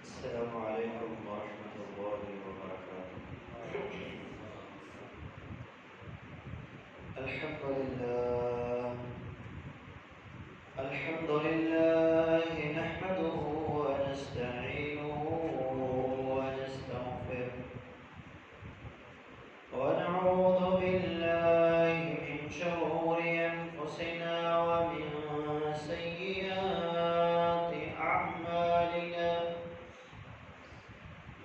السلام عليكم ورحمة الله وبركاته. الحمد لله نحمده ونستعينه ونستغفره ونعوذ بالله من شرور أنفسنا ومن سيئات أعمالنا.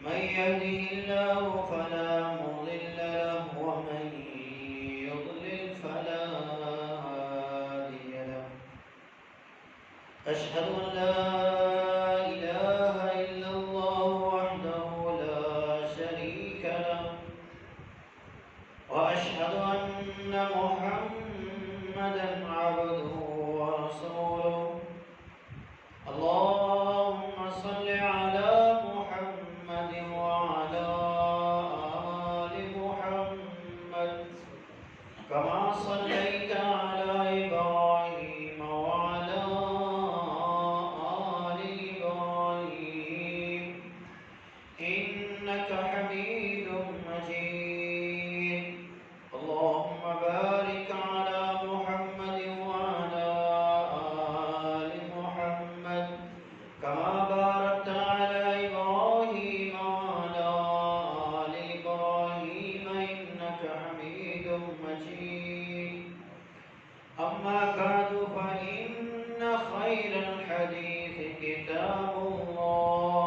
من يهده الله فلا مضل له ومن يضلل فلا هادي له. أشهد أن لا إله إلا الله وحده لا شريك له، وأشهد أن محمدا عبده ورسوله. اللهم صل على محمد وعلى آل محمد كما صليت على إبراهيم وعلى آل إبراهيم إنك حميد مجيد. اللهم بارك على محمد وعلى آل محمد كما باركت على إبراهيم وعلى آل إبراهيم إنك حميد مجيد. أما بعد فإن خير الحديث كتاب الله،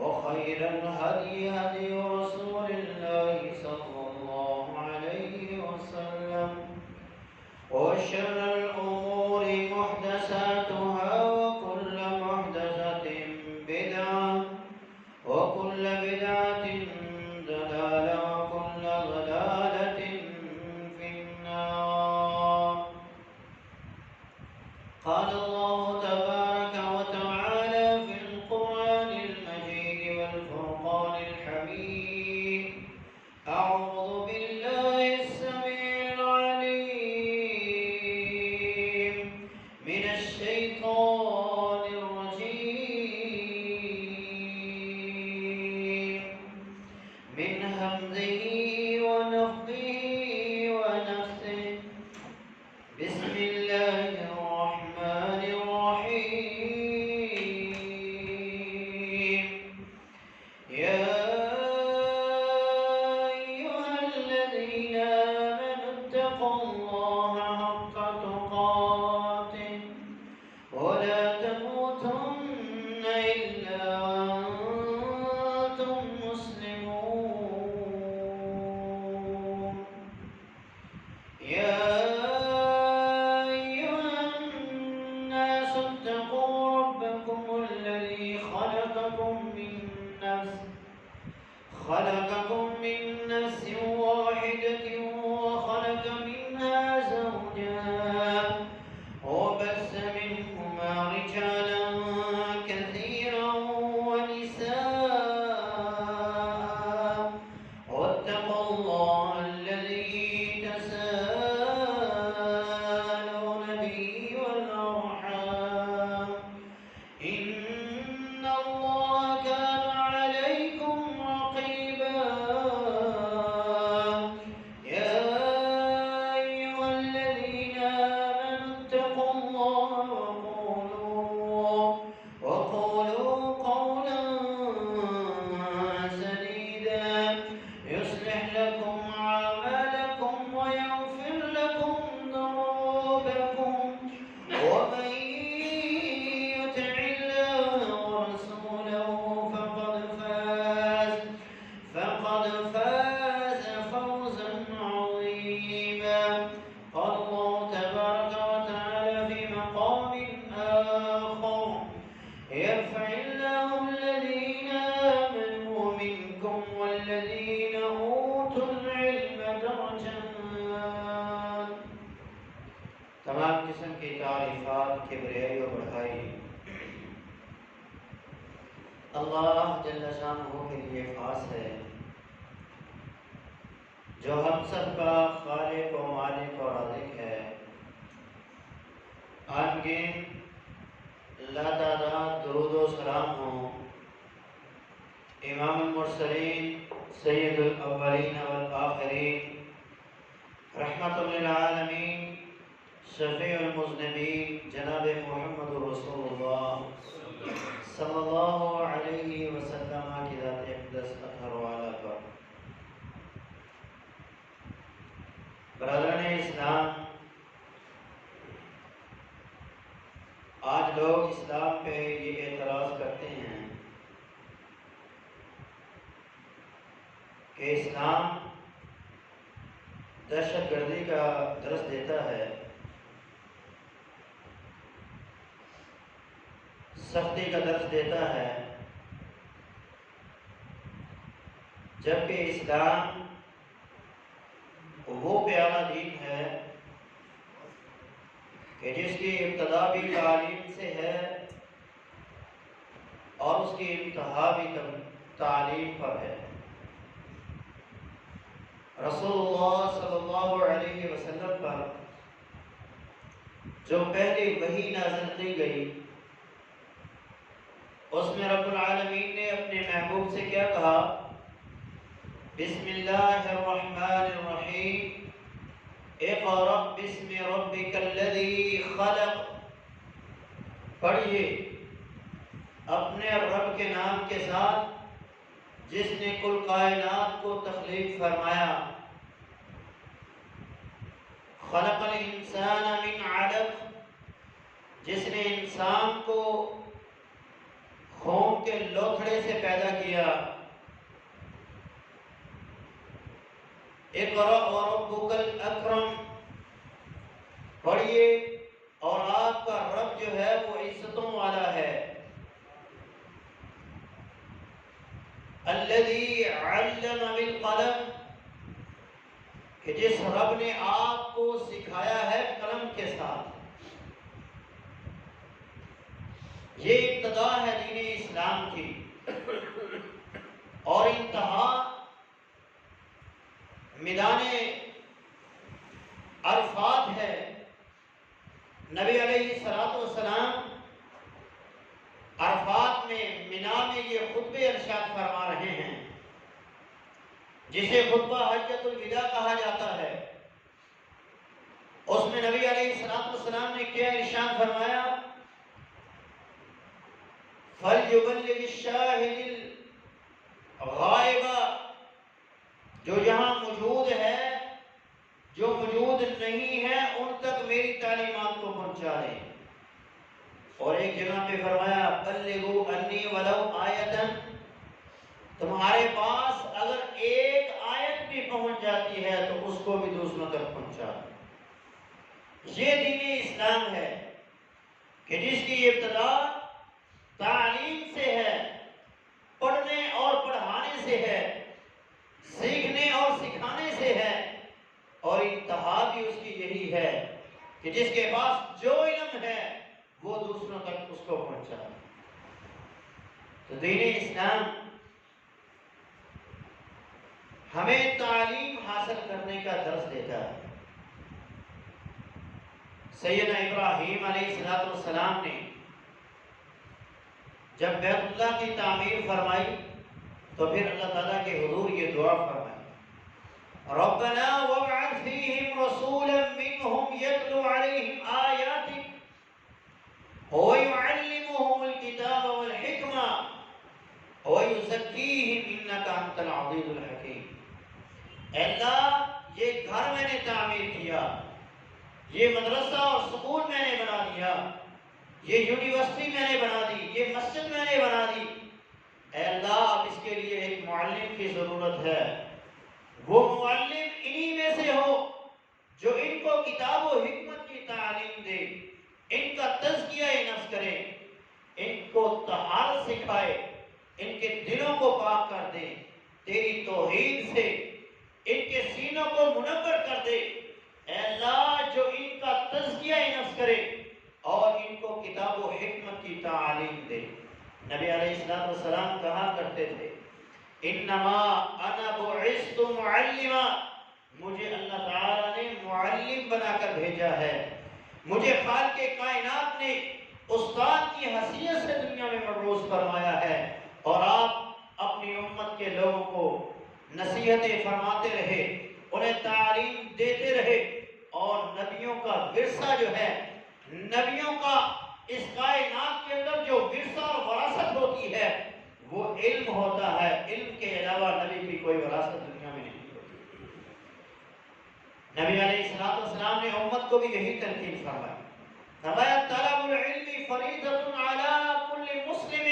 وخير الهدي هدي رسول الله صلى الله عليه وسلم، وشر الأمور محدثاتها وكل محدثة بدعة وكل بدعة ضلالة وكل ضلالة في النار. قال الله تبارك وتعالى في القرآن المجيد والفرقان الحميد: أعوذ بالله السميع العليم من الشيطان الرجيم، من همزه ونفخه ونفثه. بسم الله الرحمن الرحيم. واتقوا الله حق تقاته ولا تموتن إلا وأنتم مسلمون يا أيها الناس اتقوا ربكم الذي خلقكم من نفس واحدة وخلق منها زوجها وبث منهما رجالا كثيرا ونساء واتقوا الله الذي تساءلون به والأرحام إن الله كان عليكم رقيبا يا أيها الذين آمنوا اتقوا الله وقولوا قولا سديدا يصلح لكم أعمالكم ويغفر لكم ذنوبكم ومن يطع الله ورسوله فقد فاز فوزا عظيما قال الله تبارك وتعالى في مقام آخر يرفع الله الذين آمنوا منكم والذين أوتوا العلم درجات. تمام قسم کی تعریفات کبریائی و بڑھائی اللہ جل شانہ کے لیے خاص ہے، جو ہم سب کا خالق و مالک و رازق ہے۔ آمین۔ لاتعداد درود و سلام ہوں امام المرسلین سید الاولین والآخرین رحمت للعالمین شفیع المذنبین جناب محمد رسول اللہ صلی اللہ علیہ وسلم کی ذات اقدس اطہر والا پر۔ برادران اسلام، آج لوگ اسلام پہ یہ اعتراض کرتے ہیں کہ اسلام دہشت گردی کا درس دیتا ہے، سختی کا درس دیتا ہے، جبکہ اسلام وہ پیارا دین ہے کہ جس کی ابتدا بھی تعلیم سے ہے اور اس کی انتہا بھی تعلیم پر ہے۔ رسول اللہ صلی اللہ علیہ وسلم پر جو پہلی وحی نازل کی گئی، اس میں رب العالمین نے اپنے محبوب سے کیا کہا؟ بسم اللہ الرحمن الرحیم، اقرأ بسم ربک الذی خلق، پڑھیے اپنے رب کے نام کے ساتھ جس نے کل کائنات کو تخلیق فرمایا۔ خلق الانسان من علق، جس نے انسان کو خون کے لوتھڑے سے پیدا کیا۔ اقرأ وربک الاکرم، پڑھیے اور آپ کا رب جو ہے وہ عزتوں والا ہے۔ الذی علم بالقلم، کہ جس رب نے آپ کو سکھایا ہے قلم کے ساتھ۔ یہ ابتدا ہے دین اسلام کی، اور انتہا میدان عرفات ہے۔ نبی علیہ السلام عرفات میں منا میں یہ خطبے ارشاد فرما رہے ہیں، جسے خطبہ حجۃ الوداع کہا جاتا ہے۔ اس میں نبی علیہ السلام نے کیا ارشاد فرمایا؟ فَلْيُبَلِّغِ الشَّاهِدِ الْغَائِبَ، جو یہاں موجود ہے، جو موجود نہیں ہے ان تک میری تعلیمات کو پہنچا دیں۔ اور ایک جگہ پہ فرمایا بلغوا انی ولو آیتن، تمہارے پاس اگر ایک آیت بھی پہنچ جاتی ہے تو اس کو بھی دوسروں تک پہنچا دیں۔ یہ دین اسلام ہے کہ جس کی ابتدا تعلیم سے ہے، پڑھنے اور پڑھانے سے ہے، سیکھنے اور سکھانے سے ہے، اور انتہا بھی اس کی یہی ہے کہ جس کے پاس جو علم ہے وہ دوسروں تک اس کو پہنچا۔ تو دین اسلام ہمیں تعلیم حاصل کرنے کا درس دیتا ہے۔ سیدنا ابراہیم علیہ السلام نے جب بیت اللہ کی تعمیر فرمائی تو پھر اللہ تعالیٰ کے حضور یہ دعا فرمائی، ربنا وابعث فیہم رسولا منہم یتلو علیہم آیاتک ویعلمہم الکتاب والحکمہ ویزکیہم انک انت العزیز الحکیم۔ اے اللہ، یہ گھر میں نے تعمیر کیا، یہ مدرسہ اور سکول میں نے بنا دیا، یہ یونیورسٹی میں نے بنا دی، یہ مسجد میں نے بنا دی، اے اللہ اب اس کے لیے ایک معلم کی ضرورت ہے۔ وہ معلم انہی میں سے ہو جو ان کو کتاب و حکمت کی تعلیم دے، ان کا تزکیہ نفس کرے، ان کو طہارت سکھائے، ان کے دلوں کو پاک کر دے، تیری توحید سے ان کے سینوں کو منور کر دے۔ اے اللہ جو ان کا تزکیہ نفس کرے اور ان کو کتاب و حکمت کی تعلیم دے۔ نبی علیہ السلام کہا کرتے تھے انما انا بعثت معلما، مجھے اللہ تعالیٰ نے معلم بنا کر بھیجا ہے، مجھے خالق کائنات نے استاد کی حیثیت سے دنیا میں مبعوث فرمایا ہے۔ اور آپ اپنی امت کے لوگوں کو نصیحتیں فرماتے رہے، انہیں تعلیم دیتے رہے، اور نبیوں کا ورثہ جو ہے، نبیوں کا اس کائنات کے اندر جو ورثہ اور وراثت ہوتی ہے وہ علم ہوتا ہے۔ علم کے علاوہ نبی کی کوئی وراثت دنیا میں نہیں ہوتی۔ نبی علیہ السلام نے امت کو بھی یہی تلقین فرمائی، فرمایا طلب العلم فریضۃ علی کل مسلم،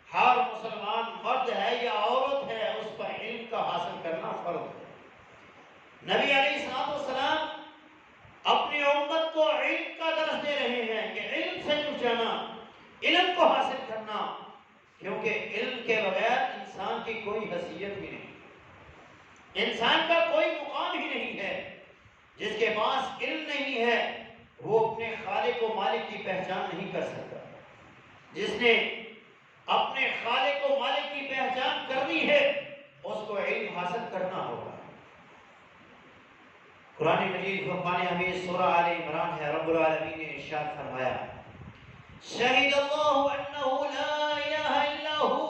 ہر مسلمان مرد ہے یا عورت ہے اس پر علم کا حاصل کرنا فرض ہے۔ نبی علیہ السلام اپنی امت کو علم کا درس دے رہے ہیں کہ علم سے جڑ جانا، علم کو حاصل کرنا، کیونکہ علم کے بغیر انسان کی کوئی حیثیت ہی نہیں، انسان کا کوئی مقام ہی نہیں ہے۔ جس کے پاس علم نہیں ہے وہ اپنے خالق و مالک کی پہچان نہیں کر سکتا۔ جس نے اپنے خالق و مالک کی پہچان کرنی ہے اس کو علم حاصل کرنا ہوگا۔ قرآن مجید فرقان حمید سورہ آل عمران ہے، رب العالمین نے ارشاد فرمایا شہد اللہ انہ لا الہ الا هو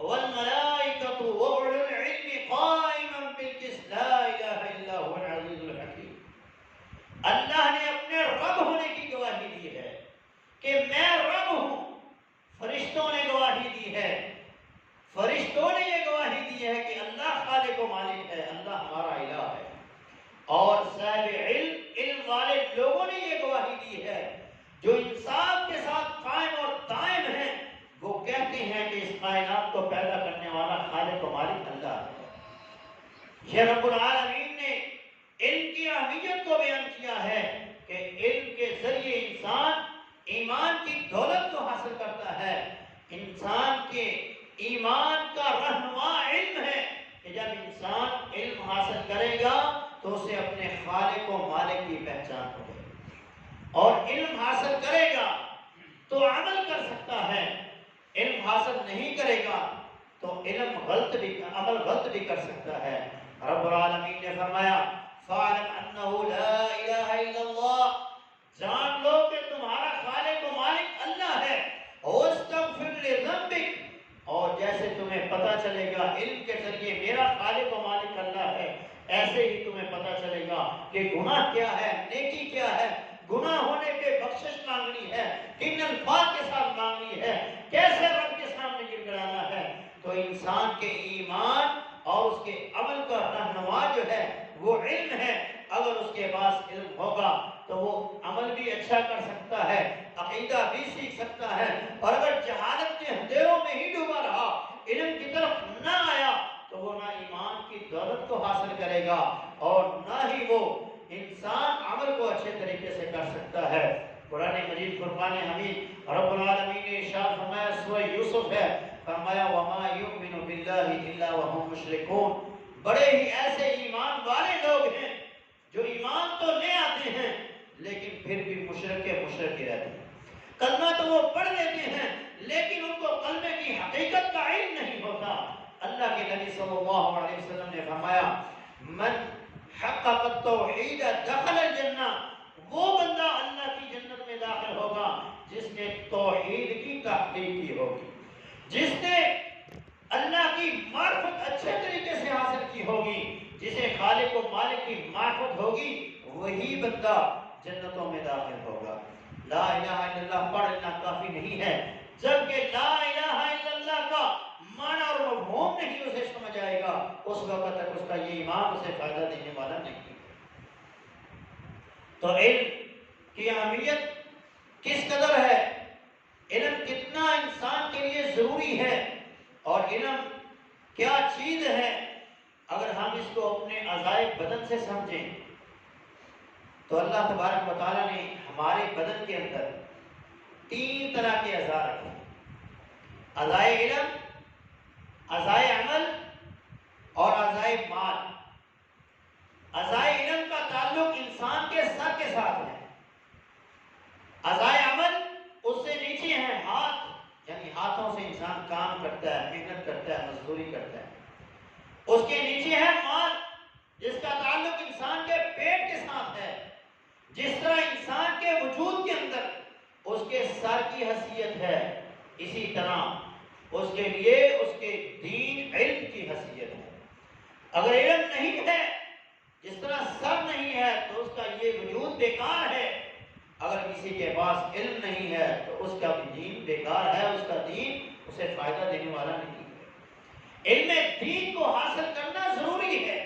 والملائکۃ واولو العلم قائما بالقسط لا الہ الا هو العزیز الحکیم۔ اللہ نے اپنے رب ہونے کی گواہی دی ہے کہ میں رب ہوں۔ فرشتوں نے گواہی دی ہے، فرشتوں نے یہ گواہی دی ہے کہ اللہ خالق و مالک ہے، اللہ ہمارا الہ ہے۔ اور صاحب علم، علم والے لوگوں نے یہ گواہی دی ہے، جو انصاف کے ساتھ قائم اور دائم ہیں، وہ کہتے ہیں کہ اس کائنات کو پیدا کرنے والا خالق و مالک اللہ ہے۔ یہ رب العالمین نے علم کی اہمیت کو بیان کیا ہے کہ علم کے ذریعے انسان ایمان کی دولت کو حاصل کرتا ہے۔ انسان کے ایمان کا رہنما علم ہے کہ جب انسان علم حاصل کرے گا تو اسے اپنے خالق و مالک کی پہچان ہو جائے گی، اور علم حاصل کرے گا تو عمل کر سکتا ہے، علم حاصل نہیں کرے گا تو عمل غلط بھی کر سکتا ہے۔ رب العالمین نے فرمایا فَاعْلَمْ أَنَّهُ لَا إِلَهَ إِلَّا اللَّهُ، جان لو کہ تمہارا خالق و مالک اللہ ہے، وَاسْتَغْفِرْ لِذَنبِكَ، اور جیسے تمہیں پتہ چلے گا علم کے ذریعے میرا خالق و مالک اللہ ہے، ایسے ہی تمہیں پتہ چلے گا کہ گناہ کیا ہے، نیکی کیا ہے، گناہ ہونے پہ بخشش مانگنی ہے، کن الفاظ کے ساتھ مانگنی ہے، کیسے رب کے سامنے گر گڑانا ہے۔ تو انسان کے ایمان اور اس کے عمل کا رہنما جو ہے وہ علم ہے. اگر اس کے پاس علم ہوگا تو وہ عمل بھی اچھا کر سکتا ہے، عقیدہ بھی سیکھ سکتا ہے. اور اگر جہالت کے اندھیروں میں ہی ڈوبا رہا، علم کی طرف نہ آیا، تو وہ نہ ایمان کی دولت کو حاصل کرے گا اور نہ ہی وہ انسان عمل کو اچھے طریقے سے کر سکتا ہے. قرآن مجید فرقان حمید رب العالمین نے ارشاد فرمایا، سورہ یوسف ہے، فرمایا وما یؤمن باللہ الا وهم مشرکون. بڑے ہی ایسے ایمان والے لوگ ہیں جو ایمان تو لے آتے ہیں لیکن پھر بھی مشرک ہی رہتے ہیں. کلمہ تو وہ پڑھ لیتے ہیں لیکن ان کو کلمے کی حقیقت کا علم نہیں ہوتا. اللہ کے نبی صلی اللہ علیہ وسلم نے فرمایا، من حقق التوحید دخل الجنہ. وہ بندہ اللہ کی جنت میں داخل ہوگا جس نے توحید کی تحقیق کی ہوگی، جس نے اللہ کی معرفت اچھے طریقے سے حاصل کی ہوگی، جسے خالق و مالک کی معرفت ہوگی، وہی بندہ جنتوں میں داخل ہوگا. لا الہ الا اللہ پڑھنا کافی نہیں ہے جبکہ لا الہ الا اللہ کا معنی اور مفہوم نہیں اسے سمجھ آئے گا، اس وقت تک اس کا یہ ایمان اسے فائدہ دینے والا نہیں. تو علم کی اہمیت کس قدر ہے، علم کتنا انسان کے لیے ضروری ہے، اور علم کیا چیز ہے. اگر ہم اس کو اپنے اعضائے بدن سے سمجھیں تو اللہ تبارک و تعالیٰ نے ہمارے بدن کے اندر 3 طرح کے اعضاء رکھے: اعضائے علم، اعضائے عمل اور اعضائے مال. اعضائے علم کا تعلق انسان کے سر کے ساتھ ہے. اعضائے عمل اس سے نیچے ہیں ہاتھ، یعنی ہاتھوں سے انسان کام کرتا ہے، محنت کرتا ہے، مزدوری کرتا ہے. اس کے نیچے ہے مال، جس کا تعلق انسان کے پیٹ کے ساتھ ہے. جس طرح انسان کے وجود کے اندر اس کے سر کی حیثیت ہے، اسی طرح اس کے لیے اس کے دین علم کی حیثیت ہے. اگر علم نہیں ہے، جس طرح سر نہیں ہے، تو اس کا یہ وجود بیکار ہے. اگر کسی کے پاس علم نہیں ہے تو اس کا بھی دین بیکار ہے، اس کا دین اسے فائدہ دینے والا نہیں ہے. علم دین کو حاصل کرنا ضروری ہے،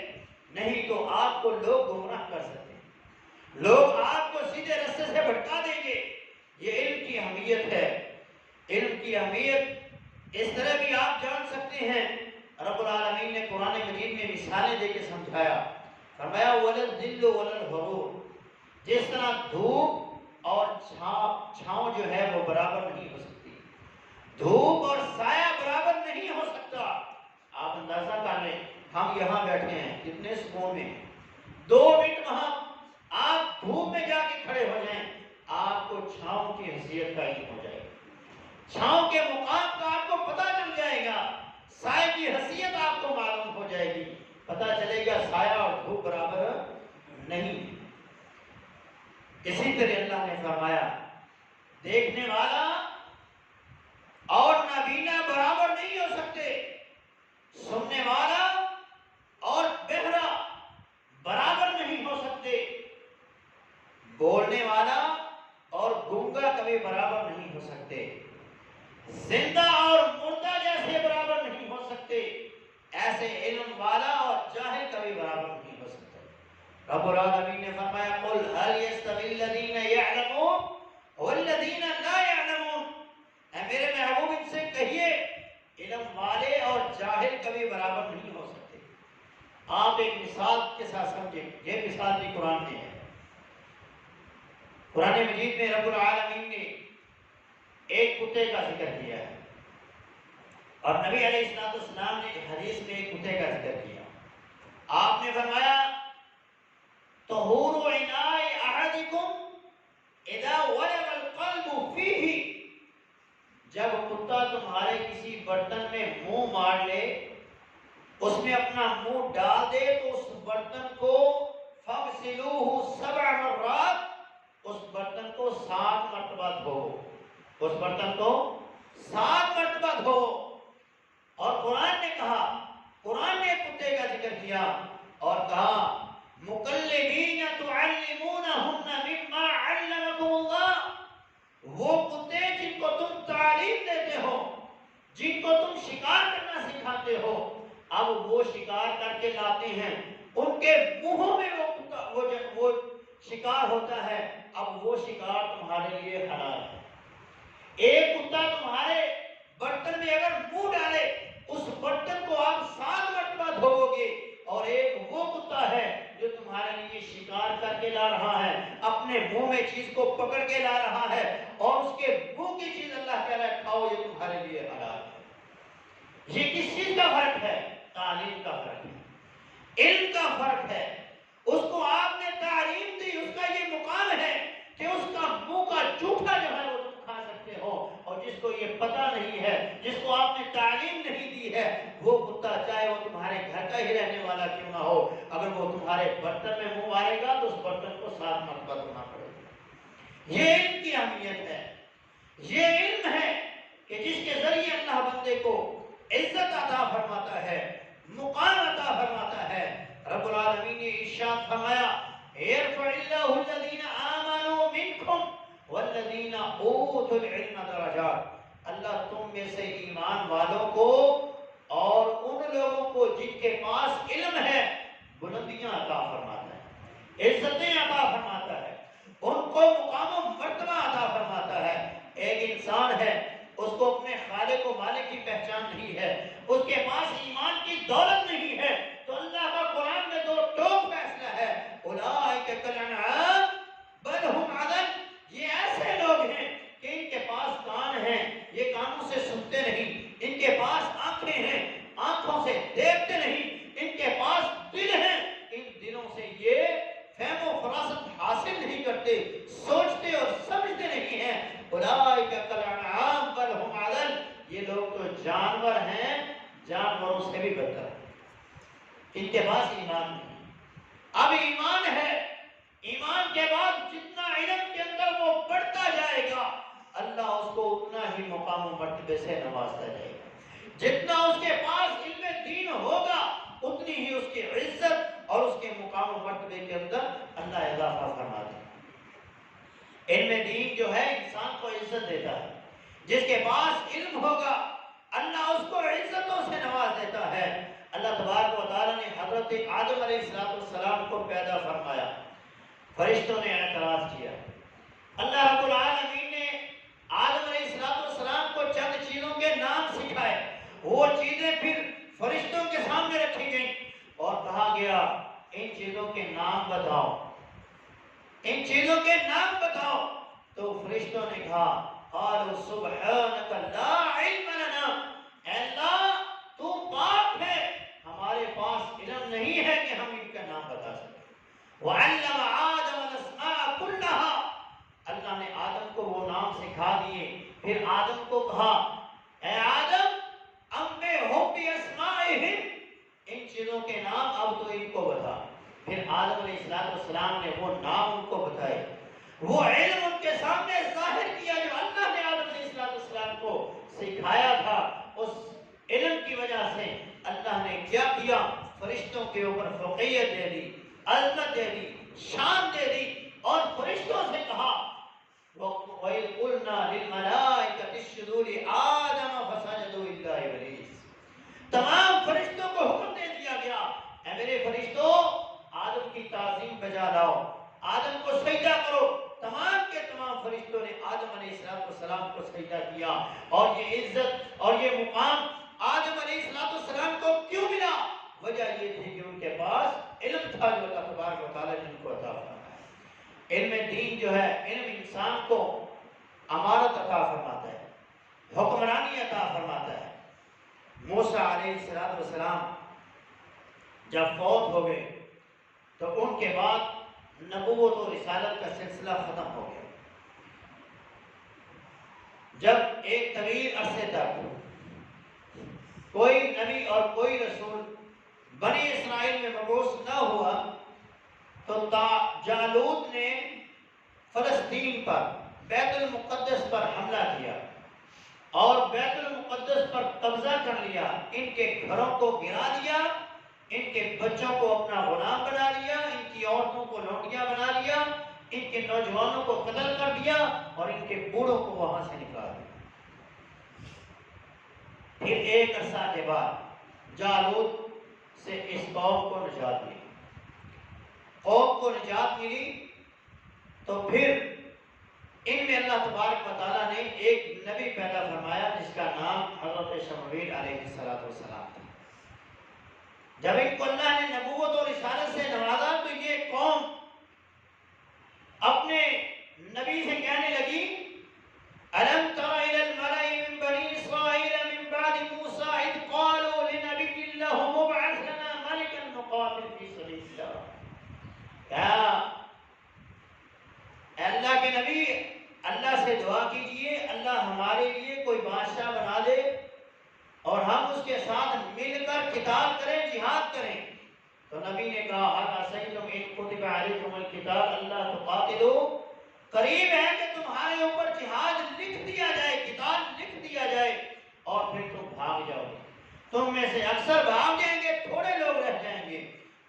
نہیں تو آپ کو لوگ گمراہ کر سکتے ہیں، لوگ آپ کو سیدھے راستے سے بھٹکا دیں گے. یہ علم کی اہمیت ہے. علم کی اہمیت اس طرح بھی آپ جان سکتے ہیں. رب العالمین نے قرآن مجید میں مثالیں دے کے سمجھایا. فرمایا وَلَا الظِّلُّ وَلَا الْحُرُورُ. جس طرح دھوپ اور چھاؤں جو ہے وہ برابر نہیں ہو سکتی، دھوپ اور سایہ برابر نہیں ہو سکتا. آپ اندازہ کر لیں، ہم یہاں بیٹھے ہیں کتنے سکون میں، 2 منٹ وہاں آپ دھوپ میں جا کے کھڑے ہو جائیں، آپ کو چھاؤں کی حیثیت کا علم ہو جائے گا، چھاؤں کے مقام کا آپ کو پتہ چل جائے گا، سائے کی حیثیت آپ کو معلوم ہو جائے گی، پتہ چلے گا سایہ اور دھوپ برابر نہیں. اسی طرح اللہ نے فرمایا دیکھنے والا اور نابینا برابر نہیں ہو سکتے، سننے والا اور بہرا برابر نہیں ہو سکتے، بولنے والا اور گونگا کبھی برابر نہیں ہو سکتے، زندہ اور مردہ جیسے برابر نہیں ہو سکتے، ایسے علم والا اور جاہل کبھی برابر نہیں ہو سکتے. رب العالمین نے فرمایا قل هل يستوي الذين يعلمون والذين لا يعلمون. اے میرے محبوب ان سے کہیے علم والے اور جاہل کبھی برابر نہیں ہو سکتے. آپ ایک مثال کے ساتھ سمجھیں، یہ مثال بھی قرآن میں ہے. قرآن مجید میں رب العالمین نے ایک کتے کا ذکر کیا ہے، اور نبی علیہ السلام نے حدیث میں ایک کتے کا ذکر کیا. آپ نے فرمایا طہور اناء احدکم اذا ولغ القلب فیہ. جب کتا تمہارے کسی برتن میں منہ مار لے، اس میں اپنا منہ ڈال دے، تو اس برتن کو فاغسلوہ 7 مرات، اس برتن کو 7 مرتبہ دھو، اس برتن کو 7 مرتبہ دھو. اور قرآن نے کہا، قرآن نے کتے کا ذکر کیا اور کہا مکلبین تعلمونہن مما علمکم اللہ. وہ کتے جن کو تم تعلیم دیتے ہو، جن کو تم شکار کرنا سکھاتے ہو، اب وہ شکار کر کے لاتے ہیں، ان کے منہوں میں وہ شکار ہوتا ہے، اب وہ شکار تمہارے لیے حلال ہے۔ ایک کتا تمہارے برتن میں اگر منہ ڈالے، اس برتن کو آپ 7 مرتبہ دھوؤ گے، اور ایک وہ کتا ہے جو تمہارے لیے شکار کر کے لا رہا ہے، اپنے منہ میں چیز کو پکڑ کے لا رہا ہے، اور اس کے منہ کی چیز اللہ کہہ رہا ہے کھاؤ، یہ تمہارے لیے حلال ہے۔ یہ کس چیز کا فرق ہے؟ تعلیم کا فرق ہے، علم کا فرق ہے۔ اس کو آپ نے تعلیم دی، اس کا یہ مقام ہے کہ اس کا منہ کا جھوٹا جو ہے وہ تم کھا سکتے ہو، اور جس کو یہ پتہ نہیں ہے، جس کو آپ نے تعلیم نہیں دی ہے، وہ کتا چاہے وہ تمہارے گھر کا ہی رہنے والا کیوں نہ ہو، اگر وہ تمہارے برتن میں منہ مارے گا تو اس برتن کو 7 مرتبہ دھونا پڑے گا۔ یہ علم کی اہمیت ہے، یہ علم ہے کہ جس کے ذریعے اللہ بندے کو عزت عطا فرماتا ہے، مقام عطا فرماتا ہے۔ رب العالمین نے ارشاد فرمایا يرفع الله الذين آمنوا منكم والذين اوتوا العلم درجات، اللہ تم میں سے ایمان والوں کو اور ان لوگوں کو جن کے پاس علم ہے بلندیاں عطا فرماتا ہے، عزتیں عطا فرماتا ہے، ان کو مقام و مرتبہ عطا فرماتا ہے۔ ایک انسان ہے، اس کو اپنے خالق و مالک کی پہچان نہیں ہے، اس کے پاس ایمان کی دولت نہیں ہے، تو اللہ کا قرآن میں 2 ٹوک فیصلہ ہے، اولئک کالانعام بل ہم اضل، یہ ایسے لوگ ہیں کہ ان کے پاس کان ہیں، یہ کانوں سے سنتے نہیں، ان کے پاس آنکھیں ہیں، آنکھوں سے دیکھتے نہیں، ان کے پاس دل ہیں، ان دلوں سے یہ فہم و فراست حاصل نہیں کرتے، سوچتے اور سمجھتے نہیں ہیں۔ اولئک کالانعام بل ہم اضل، یہ لوگ تو جانور ہیں، جانوروں سے بھی بدتر ہیں، ان کے پاس ایمان نہیں۔ اب ایمان ہے، ایمان کے بعد جتنا علم کے اندر وہ بڑھتا جائے گا، اللہ اس کو اتنا ہی مقام و مرتبے سے نوازتا جائے گا۔ جتنا اس کے پاس علم دین ہوگا، اتنی ہی اس کی عزت اور اس کے مقام و مرتبے کے اندر اللہ اضافہ فرماتا ہے۔ علم دین جو ہے انسان کو عزت دیتا ہے، جس کے پاس علم ہوگا اللہ اس کو عزتوں سے نواز دیتا ہے۔ اللہ تبارک و تعالیٰ نے حضرت آدم علیہ السلام کو پیدا فرمایا، فرشتوں نے اعتراض کیا، اللہ رب العالمین نے آدم علیہ السلام کو چند چیزوں کے نام سکھائے، وہ چیزیں پھر فرشتوں کے سامنے رکھی گئیں اور کہا گیا ان چیزوں کے نام بتاؤ، ان چیزوں کے نام بتاؤ، تو فرشتوں نے کہا قالوا سبحانک لا علم لنا، اے اللہ تو پاک ہے، ہمارے پاس علم نہیں ہے کہ ہم ان کا نام بتا سکیں۔ وعلم آدم الاسماء كلها، اللہ نے آدم کو وہ نام سکھا دیے، پھر آدم کو کہا اے آدم انبئہم باسمائہم، ان چیزوں کے نام اب تو ان کو بتا۔ پھر آدم علیہ السلام نے وہ نام ان کو بتائے، وہ علم ان کے سامنے ظاہر کیا جو اللہ نے آدم علیہ السلام کو سکھایا تھا۔ اس علم کی وجہ سے اللہ نے کیا کیا؟ فرشتوں کے اوپر فوقیت دے دی، عظمت دے دی، شان دے دی، اور فرشتوں سے کہا وَإِذْ قُلْنَا لِلْمَلَائِكَةِ اسْجُدُوا لِآدَمَ فَسَجَدُوا إِلَّا إِبْلِيسَ، تمام فرشتوں کو حکم دے دیا گیا اے میرے فرشتوں آدم کی تعظیم بجا لاؤ، آدم کو سجدہ کرو۔ تمام کے تمام فرشتوں نے آدم علیہ السلام کو سجدہ کیا، اور یہ عزت اور یہ مقام آدم علیہ السلام کو کیوں ملا؟ وجہ یہ تھی کہ ان کے پاس علم تھا جو اللہ تبارک و تعالیٰ نے ان کو عطا فرمایا۔ علم دین جو ہے، علم انسان کو امارت عطا فرماتا ہے، حکمرانی عطا فرماتا ہے۔ موسیٰ علیہ السلام جب فوت ہو گئے تو ان کے بعد نبوت و رسالت کا سلسلہ ختم ہو گیا۔ جب ایک طویل عرصے تک کوئی نبی اور کوئی رسول بنی اسرائیل میں مبعوث نہ ہوا تو جالوت نے فلسطین پر، بیت المقدس پر حملہ کیا اور بیت المقدس پر قبضہ کر لیا، ان کے گھروں کو گرا دیا، ان کے بچوں کو اپنا غلام بنا لیا، ان کی عورتوں کو لونڈیاں بنا لیا، ان کے نوجوانوں کو قتل کر دیا اور ان کے بوڑھوں کو وہاں سے نکال دیا۔ پھر ایک عرصہ کے بعد جالوت سے اس قوم کو نجات ملی، قوم کو نجات ملی، تو پھر ان میں اللہ تبارک و تعالیٰ نے ایک نبی پیدا فرمایا جس کا نام حضرت شمویل علیہ السلام تھا۔ جب ان کو اللہ نے نبوت اور رسالت سے نوازا تو یہ قوم اپنے نبی سے کہنے لگی أَلَمْ تَرَ إِلَى الْمَلَإِ مِنْ بَنِي إِسْرَائِيلَ مِنْ بَعْدِ مُوسَىٰ إِذْ قَالُوا لِنَبِيٍّ لَهُمُ ابْعَثْ لَنَا مَلِكًا نُقَاتِلْ فِي سَبِيلِ اللَّهِ۔ کیا اللہ کے نبی اللہ سے دعا کیجئے اللہ ہمارے لیے کوئی بادشاہ بنا دے اور ہم اس کے ساتھ مل کر قتال کریں، جہاد کریں۔ تو نبی نے کہا حَلْ عَصَيْتُمْ إِن كُتِبَ عَلَيْكُمُ الْقِتَالُ أَلَّا تُقَاتِلُوا، قریب ہے کہ تمہارے اوپر جہاد لکھ دیا جائے، قتال لکھ دیا جائے اور پھر تم بھاگ جاؤ گے، تم میں سے اکثر بھاگ جائیں گے، تھوڑے لوگ رہ جائیں گے۔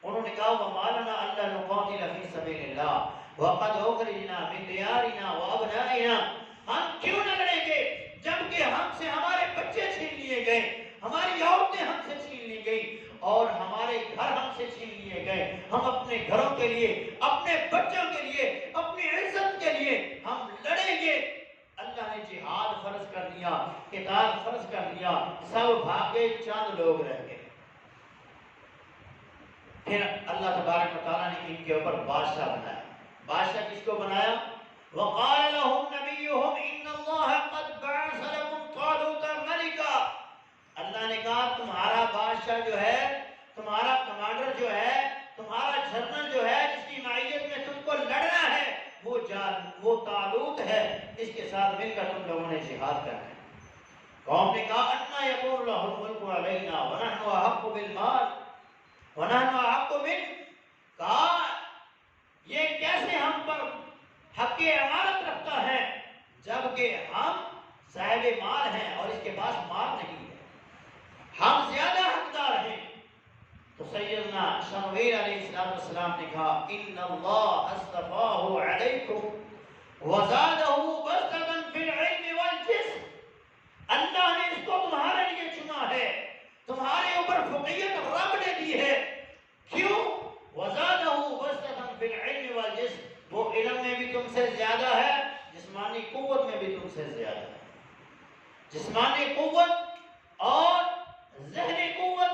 انہوں نے کہا وَمَا لَنَا أَلَّا نُقَاتِلَ فِي سَبِيلِ اللَّهِ وَقَدْ أُخْرِجْنَا مِنْ دِيَارِنَا وَأَبْنَائِنَا، ہم کیوں نہ لڑیں گے جبکہ ہم سے ہمارے بچے چھین لیے گئے، ہماری عورتیں ہم سے چھین لی گئی اور ہمارے گھر ہم سے چھین لیے گئے۔ ہم اپنے گھروں کے لیے، اپنے بچوں کے لیے، اپنی عزت کے لیے ہم لڑیں گے۔ اللہ نے جہاد فرض کر دیا، قتال فرض کر دیا، سب بھاگے، چند لوگ رہ گئے۔ پھر اللہ تبارک و تعالیٰ نے ان کے اوپر بادشاہ بنایا۔ بادشاہ کس کو بنایا؟ وَقَالَ لَهُمْ نَبِيُّهُمْ إِنَّ اللَّهَ قَدْ بَعَثَ لَكُمْ طَالُوتَ مَلِكًا، اللہ نے کہا تمہارا بادشاہ جو ہے، تمہارا کمانڈر جو ہے، تمہارا جنرل جو ہے جس کی معیت میں تم کو لڑنا ہے وہ طالوت ہے، اس کے ساتھ مل کر تم لوگوں نے جہاد کرنا ہے۔ قوم نے کہا أَنَّىٰ يَكُونُ لَهُ الْمُلْكُ عَلَيْنَا وَنَحْنُ أَحَقُّ بِالْمَالِ وَنَحْنُ أَحَقُّ بِهِ، کہا یہ کیسے ہم پر حق امارت رکھتا ہے جبکہ ہم صاحب مال ہیں اور اس کے پاس مال نہیں ہے، ہم زیادہ حقدار ہیں۔ تو سیدنا شمویل علیہ السلام نے کہا ان اللہ اصطفاہ علیکم وزادہ بسطۃ فی العلم والجسم، اللہ نے اس کو تمہارے لیے چنا ہے، تمہارے اوپر فقیت رب نے دی ہے۔ کیوں؟ وزادہ بسطۃ فی العلم والجسم، وہ علم میں بھی تم سے زیادہ ہے، جسمانی قوت میں بھی تم سے زیادہ ہے، جسمانی قوت اور ذہنی قوت،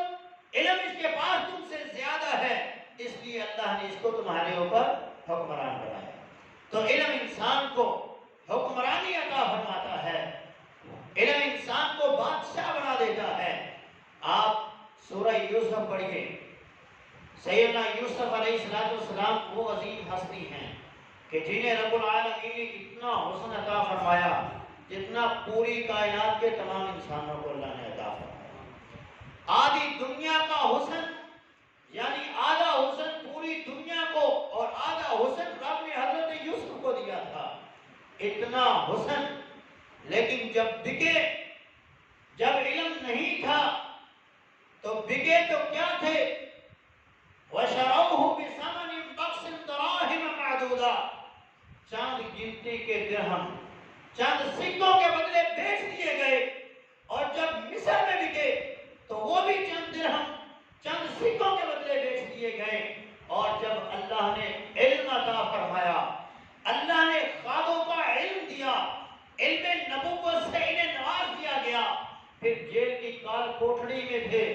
علم اس کے پاس تم سے زیادہ ہے، اس لیے اللہ نے اس کو تمہارے اوپر حکمران بنایا۔ تو علم انسان کو حکمرانی عطا فرماتا ہے، علم انسان کو بادشاہ بنا دیتا ہے۔ آپ سورہ یوسف پڑھیے، سیدنا یوسف علیہ السلام وہ عظیم ہستی ہیں کہ جنہیں رب العالمین نے اتنا حسن عطا فرمایا جتنا پوری کائنات کے تمام انسانوں کو اللہ نے عطا فرمایا۔ آدھی دنیا کا حسن، یعنی آدھا حسن پوری دنیا کو اور آدھا حسن رب نے حضرت یوسف کو دیا تھا، اتنا حسن۔ لیکن جب بکے، جب علم نہیں تھا تو بکے تو کیا تھے؟ وَشَرَوْهُ بِثَمَنٍ بَخْسٍ دَرَاهِمَ مَعْدُودَةٍ، چند گنتی کے درہم، چند سکوں کے بدلے بیچ دیے گئے، اور جب مصر میں بکے تو وہ بھی چند درہم، چند سکوں کے بدلے بیچ دیے گئے۔ اور جب اللہ نے علم عطا فرمایا، اللہ نے خوابوں کا علم دیا، علم نبوت سے انہیں نواز دیا گیا، پھر جیل کی کال کوٹڑی میں تھے،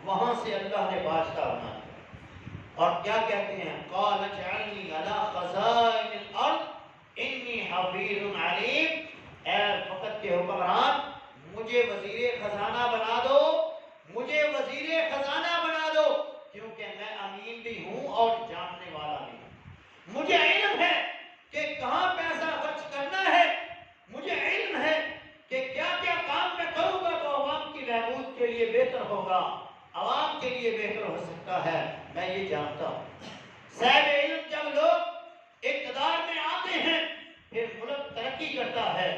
وہاں سے اللہ نے بادشاہ بنا دیا۔ اور کیا کہتے ہیں؟ قَالَ اجْعَلْنِي عَلَىٰ خَزَائِنِ الْأَرْضِ إِنِّي حَفِيظٌ عَلِيمٌ، اے وقت کے حکمران مجھے وزیر خزانہ بنا دو، مجھے وزیر خزانہ بنا دو، کیونکہ میں امین بھی ہوں اور جاننے والا بھی ہوں۔ مجھے علم ہے کہ کہاں پیسہ خرچ کرنا ہے، مجھے علم ہے کہ کیا کیا کام میں کروں گا تو عوام کی بہبود کے لیے بہتر ہوگا، عوام کے لیے بہتر ہو سکتا ہے، میں یہ جانتا ہوں۔ صاحب علم جب لوگ اقتدار میں آتے ہیں پھر ملک ترقی کرتا ہے،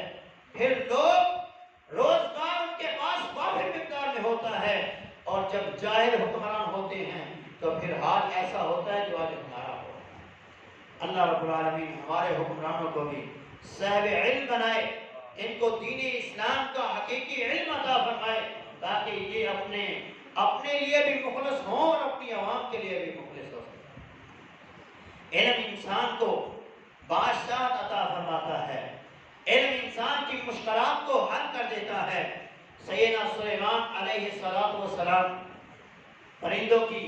پھر لوگ روزگار ان کے پاس وافر مقدار میں ہوتا ہے، اور جب جاہل حکمران ہوتے ہیں تو پھر حال ایسا ہوتا ہے جو آج ہمارا ہو۔ اللہ رب العالمین ہمارے حکمرانوں کو بھی صاحب علم بنائے، ان کو دین اسلام کا حقیقی علم عطا فرمائے، تاکہ یہ اپنے اپنے لیے بھی مخلص ہوں اور اپنی عوام کے لیے بھی مخلص ہو سکتا ہے۔ علم انسان کو بادشاہت عطا فرماتا ہے، علم انسان کی مشکلات کو حل کر دیتا ہے۔ سیدنا سلیمان علیہ السلام پرندوں کی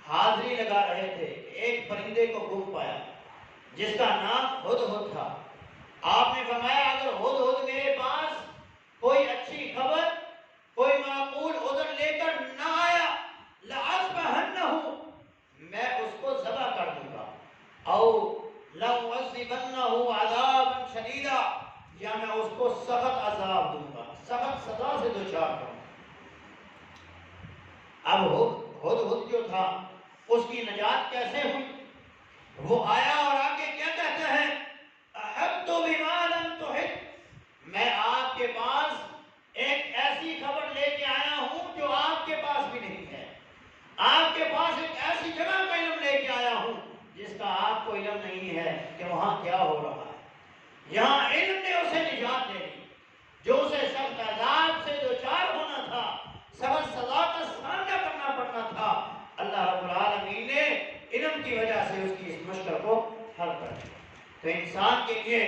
حاضری لگا رہے تھے، ایک پرندے کو گم پایا جس کا نام ہدہد تھا۔ آپ نے فرمایا اگر ہدہد میرے پاس کوئی اچھی خبر، کوئی معقول عذر لے کر نہ آیا لأذبحنہ، میں اس کو ذبح کر دوں گا، او لأعذبنہ عذابا شدیدا، یا میں اس کو سخت عذاب دوں گا، سخت سزا سے دوچار کروں گا۔ اب ہدہد جو تھا اس کی نجات کیسے ہوئی؟ وہ آیا اور آگے کیا کہتا ہے؟ احبت بما لم تحب، میں آپ کے پاس ایک ایسی خبر لے کے آیا ہوں جو آپ کے پاس بھی نہیں ہے، آپ کے پاس ایک ایسی جگہ کا علم لے کے آیا ہوں جس کا آپ کو علم نہیں ہے کہ وہاں کیا ہو رہا ہے۔ یہاں علم نے اسے نجات دے دی، جو اسے سخت عذاب سے دوچار ہونا تھا، سخت سزا کا سامنا کرنا پڑنا تھا، اللہ رب العالمین نے علم کی وجہ سے اس کی اس مشکل کو حل کر دیا۔ تو انسان کے لیے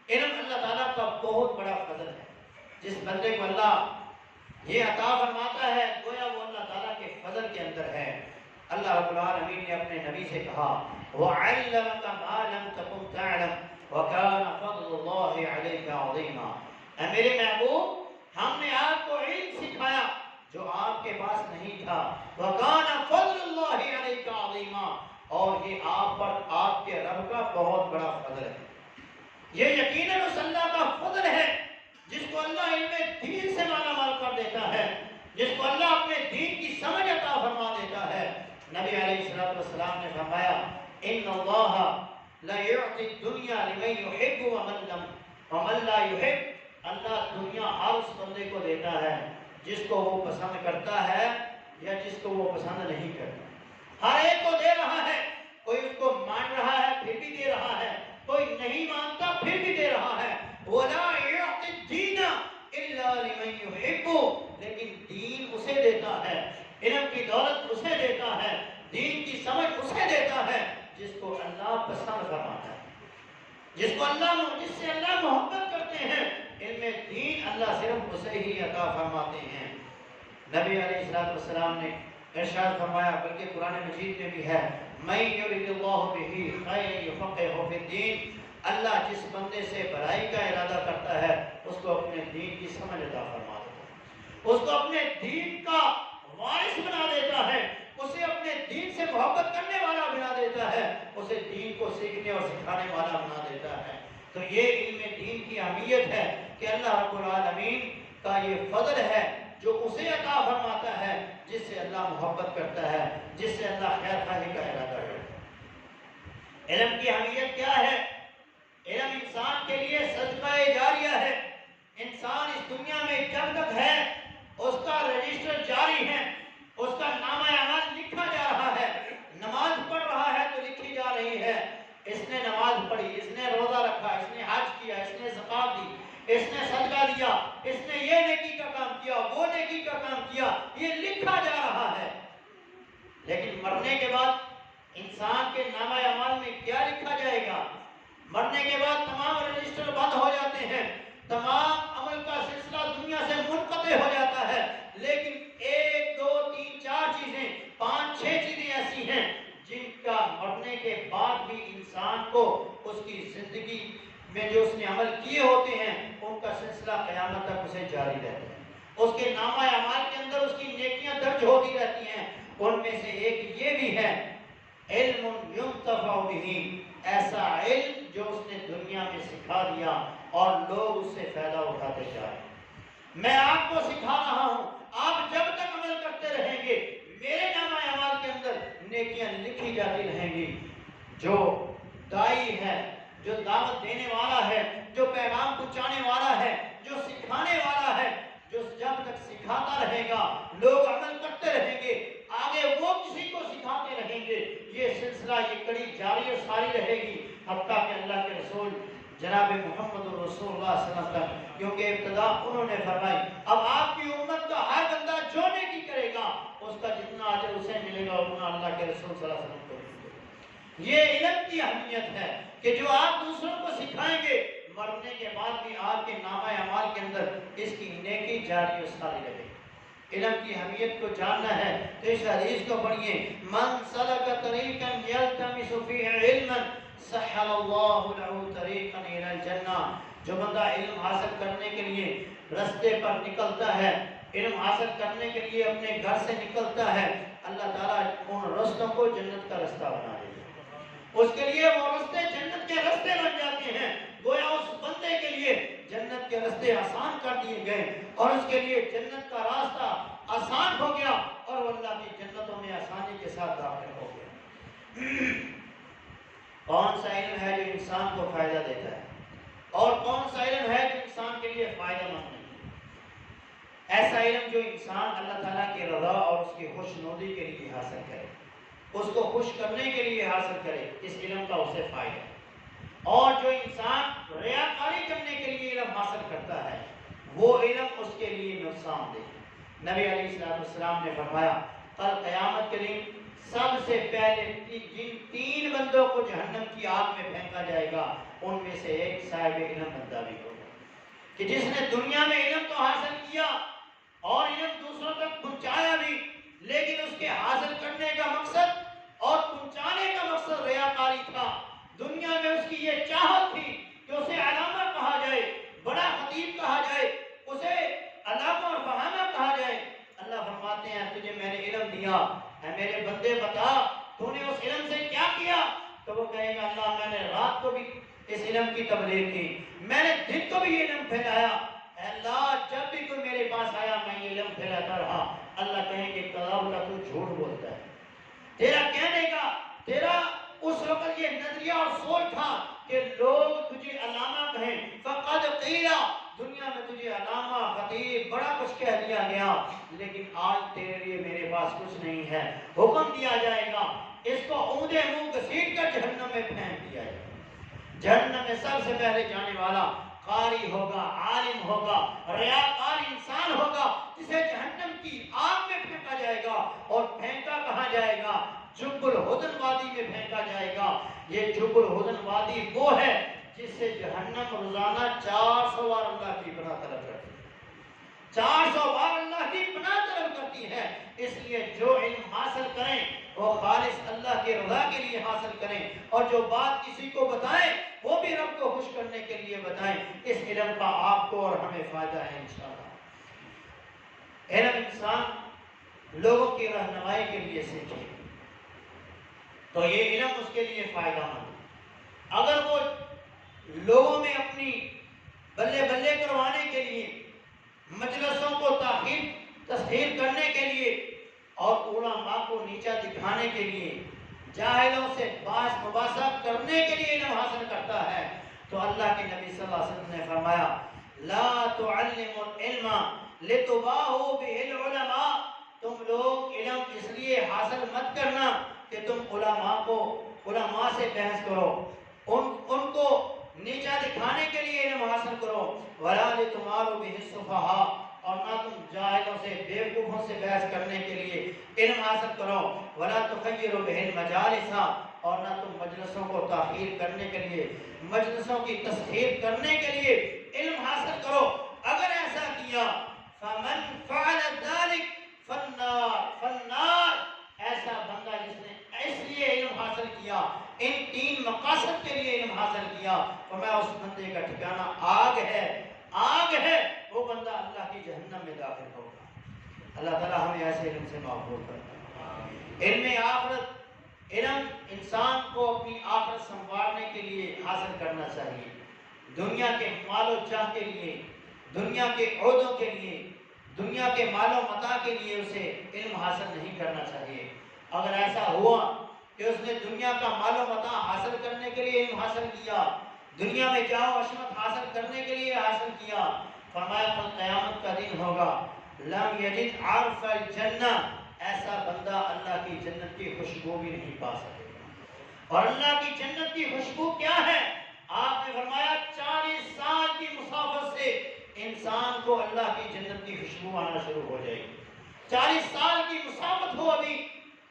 علم اللہ تعالیٰ کا بہت بڑا فضل ہے۔ جس بندے کو اللہ یہ عطا فرماتا ہے گویا وہ اللہ تعالیٰ کے فضل کے اندر ہے۔ اللہ رب العالمین نے اپنے نبی سے کہا وَعَلَّمَكَ مَا لَمْ تَكُنْ تَعْلَمْ وَكَانَ فَضْلُ اللَّهِ عَلَيْكَ عَظِيمًا، اے میرے محبوب ہم نے آپ کو علم سکھایا جو آپ کے پاس نہیں تھا، وَكَانَ فَضْلُ اللَّهِ عَلَيْكَ عَظِيمًا، اور یہ آپ پر آپ کے رب کا بہت بڑا فضل ہے۔ یہ یقیناً اس اللہ کا فضل ہے جس کو اللہ علم دین سے مالا مال کر دیتا ہے، جس کو اللہ اپنے دین کی سمجھ عطا فرما دیتا ہے۔ نبی علیہ السلام نے فرمایا ان اللہ لا یعطی الدنیا لمن یحب ومن لا یحب، اللہ دنیا ہر اس بندے کو دیتا ہے جس کو وہ پسند کرتا ہے یا جس کو وہ پسند نہیں کرتا، ہر ایک کو دے رہا ہے۔ کوئی اس کو مان رہا ہے پھر بھی دے رہا ہے، کوئی نہیں مانتا پھر بھی دے رہا ہے۔ وَلَا يُعْطِ الدِّينَ إِلَّا لِمَن يُحِبُّ، لیکن دین اسے دیتا ہے، علم کی دولت اسے دیتا ہے، دین کی سمجھ اسے دیتا ہے جس کو اللہ پسند فرماتا ہے، جس سے اللہ محبت کرتے ہیں۔ علم دین اللہ صرف اسے ہی عطا فرماتے ہیں۔ نبی علیہ السلام نے ارشاد فرمایا، بلکہ قرآن مجید میں بھی ہے مَن يُرِدِ اللَّهُ بِهِ خَيْرًا يُفَقِّهْهُ فِي الدِّينِ، اللہ جس بندے سے بھلائی کا ارادہ کرتا ہے اس کو اپنے دین کی سمجھ عطا فرما دیتا ہے، اس کو اپنے دین کا وارث بنا دیتا ہے، اسے اپنے دین سے محبت کرنے والا بنا دیتا ہے، اسے دین کو سیکھنے اور سکھانے والا بنا دیتا ہے۔ تو یہ علم دین کی اہمیت ہے کہ اللہ رب العالمین کا یہ فضل ہے جو اسے عطا فرماتا ہے جس سے اللہ محبت کرتا ہے، جس سے اللہ خیر خواہی کا ارادہ کرتا ہے۔ علم کی اہمیت کیا ہے؟ علم انسان کے لیے صدقہ جاریہ ہے۔ انسان اس دنیا میں جب تک ہے اس کا رجسٹر جاری ہے، اس کا نامہ اعمال لکھا جا رہا ہے۔ نماز پڑھ رہا ہے تو لکھی جا رہی ہے، اس نے نماز پڑھی، اس نے روزہ رکھا، اس نے حج کیا، اس نے زکات دی، اس نے صدقہ دیا، اس نے یہ نیکی کا کام کیا، وہ نیکی کا کام کیا، یہ لکھا جا رہا ہے۔ لیکن مرنے کے بعد انسان کے نامہ اعمال میں کیا لکھا جائے گا؟ مرنے کے بعد تمام رجسٹر بند ہو جاتے ہیں، تمام عمل کا سلسلہ دنیا سے منقطع ہو جاتا ہے، لیکن 1 2 3 4 چیزیں 5 6 چیزیں ایسی ہیں جن کا مرنے کے بعد بھی انسان کو اس کی زندگی میں جو اس نے عمل کیے ہوتے ہیں ان کا سلسلہ قیامت تک اسے جاری رہتا ہے، اس کے نامہ اعمال کے اندر اس کی نیکیاں درج ہوتی رہتی ہیں۔ ان میں سے ایک یہ بھی ہے علم ينتفع به، ایسا علم جو اس نے دنیا میں سکھا دیا اور لوگ اس سے فائدہ اٹھاتے جا رہے ہیں۔ میں آپ کو سکھا رہا ہوں، آپ جب تک عمل کرتے رہیں گے میرے نامہ اعمال کے اندر نیکیاں لکھی جاتی رہیں گی۔ جو دائی ہے، جو دعوت دینے والا ہے، جو پیغام پہنچانے والا ہے، جو سکھانے والا ہے، جو جب تک سکھاتا رہے گا لوگ عمل کرتے رہیں گے، آگے وہ کسی کو سکھاتے رہیں گے، یہ سلسلہ یہ کڑی جاری اور ساری رہے گی حتیٰ کہ اللہ کے رسول جناب محمد رسول اللہ صلی اللہ علیہ وسلم، کیونکہ ابتدا انہوں نے فرمائی اب آپ کی امت کا ہر بندہ جو نیکی کرے گا اس کا جتنا اجر اسے ملے گا اتنا اللہ کے رسول صلی اللہ علیہ وسلم کو ملے گا۔ یہ علم کی اہمیت ہے کہ جو آپ دوسروں کو سکھائیں گے مرنے کے بعد بھی آپ کے نامہ اعمال کے اندر اس کی نیکی جاری و ساری رہے۔ علم کی اہمیت کو جاننا ہے تو اس حدیث کو پڑھیے، من سلک طریقا یلتمس فیہ علما سہل اللہ لہ طریقا الی الجنہ۔ جو بندہ علم حاصل کرنے کے لیے رستے پر نکلتا ہے، علم حاصل کرنے کے لیے اپنے گھر سے نکلتا ہے، اللہ تعالیٰ ان رستوں کو جنت کا رستہ بنا دے گا۔ اس کے لیے وہ رستے جنت کے رستے بن جاتے ہیں، گویا اس بندے کے لیے جنت کے رستے آسان کر دیے گئے اور اس کے لیے جنت کا راستہ آسان ہو گیا اور وہ اللہ کی جنتوں میں آسانی کے ساتھ داخل ہو گیا۔ کون سا علم ہے جو انسان کو فائدہ دیتا ہے اور کون سا علم ہے جو انسان کے لیے فائدہ مند نہیں؟ ایسا علم جو انسان اللہ تعالیٰ کی رضا اور اس کی خوشنودی کے لیے حاصل کرے، اس کو خوش کرنے کے لیے حاصل کرے، اس علم کا اسے فائدہ ہے۔ اور جو انسان ریاکاری کرنے کے لیے علم حاصل کرتا ہے وہ علم اس کے لیے نقصان دہ ہے۔ نبی علیہ السلام نے فرمایا کل قیامت کے دن سب سے پہلے جن 3 بندوں کو جہنم کی آگ میں پھینکا جائے گا ان میں سے ایک صاحب علم بندہ بھی ہوگا، کہ جس نے دنیا میں علم تو حاصل کیا اور علم دوسروں تک پہنچایا بھی، لیکن اس کے حاصل کرنے کا مقصد اور پہنچانے کا مقصد ریاکاری تھا۔ دنیا میں اس کی یہ چاہت تھی کہ اسے علامہ کہا جائے، بڑا خطیب کہا جائے، اسے علامہ اور فہامہ کہا جائے۔ اللہ فرماتے ہیں تجھے میں نے علم دیا، اے میرے بندے بتا تو نے اس علم سے کیا کیا؟ تو وہ کہے گا اللہ میں نے رات کو بھی اس علم کی تبلیغ کی، میں نے دن کو بھی یہ علم پھیلایا، اے اللہ جب بھی کوئی میرے پاس آیا میں یہ علم پھیلاتا رہا۔ اللہ کہیں کہ کلام کا تو جھوٹ بولتا ہے، تیرا کہنے کا، تیرا اس وقت یہ نظریہ اور سوچ تھا کہ لوگ تجھے علامہ کہیں، فقد قیل، دنیا میں تجھے علامہ خطیب بڑا کچھ کہہ دیا گیا، لیکن آج تیرے لیے میرے پاس کچھ نہیں ہے۔ حکم دیا جائے گا اس کو اونھے منہ گھسیٹ کر جہنم میں پھینک دیا جائے گا۔ جہنم میں سب سے پہلے جانے والا قاری ہوگا، عالم ہوگا، ریاکار انسان ہوگا، جسے جہنم کی آگ میں پھینکا جائے گا۔ اور پھینکا کہاں جائے گا؟ جب الحزن وادی میں پھینکا جائے گا۔ یہ جب الحزن وادی وہ ہے جس سے جہنم روزانہ 400 بار اللہ کی پناہ طلب کرتی ہے، 400 بار اللہ کی پناہ طلب کرتی ہے۔ اس لیے جو علم حاصل کریں وہ خالص اللہ کے رضا کے لیے حاصل کریں، اور جو بات کسی کو بتائیں وہ بھی رب کو خوش کرنے کے لیے بتائیں۔ اس علم کا آپ کو اور ہمیں فائدہ ہے انشاءاللہ۔ علم انسان لوگوں کی رہنمائی کے لیے سیکھے تو یہ علم اس کے لیے فائدہ مند ہے۔ اگر وہ لوگوں میں اپنی بلے بلے کروانے کے لیے، مجلسوں کو تسخیر کرنے کے لیے اور علماء کو نیچا دکھانے کے لیے، جاہلوں سے بحث مباحثہ کرنے کے لیے علم حاصل کرتا ہے تو اللہ کے نبی صلی اللہ علیہ وسلم نے فرمایا لا تعلموا العلم لتباہوا به العلماء، تم لوگ علم اس لیے حاصل مت کرنا کہ تم علماء سے بحث کرو، ان کو نیچا دکھانے کے لیے علم حاصل کرو، ولا لتماروا به السفہاء، اور نہ تم جاہلوں سے بیوقوفوں سے بحث کرنے کے لیے علم حاصل کرو، ولا تخیروا به المجالس، اور نہ تم مجلسوں کو تاخیر کرنے کے لیے، مجلسوں کی تسخیر کرنے کے لیے علم حاصل کرو۔ اگر ایسا کیا فمن فعل ذلك فالنار، ایسا بندہ جس نے اس لیے علم حاصل کیا، ان 3 مقاصد کے لیے علم حاصل کیا، فرمایا اس بندے کا ٹھکانہ آگ ہے، آگ ہے، وہ بندہ اللہ کی جہنم میں داخل ہوگا۔ اللہ تعالیٰ ہمیں ایسے علم سے محفوظ کرتا ہے۔ علم آخرت، علم انسان کو اپنی آخرت سنوارنے کے لیے حاصل کرنا چاہیے، دنیا کے مال و جاہ کے لیے، دنیا کے عہدوں کے لیے، دنیا کے مال و متاع کے لیے اسے علم حاصل نہیں کرنا چاہیے۔ اگر ایسا ہوا کہ اس نے دنیا کا مال و متاع حاصل کرنے کے لیے علم حاصل کیا، دنیا میں جاہ و عظمت حاصل کرنے کے لیے حاصل کیا، فرمایا کل قیامت کا دن ہوگا لم یجد عرف الجنہ، ایسا بندہ اللہ کی جنت کی خوشبو بھی نہیں پا سکے گا۔ اور اللہ کی جنت کی خوشبو کیا ہے؟ آپ نے فرمایا 40 سال کی مسافت سے انسان کو اللہ کی جنت کی خوشبو آنا شروع ہو جائے گی۔ 40 سال کی مسافت ہو ابھی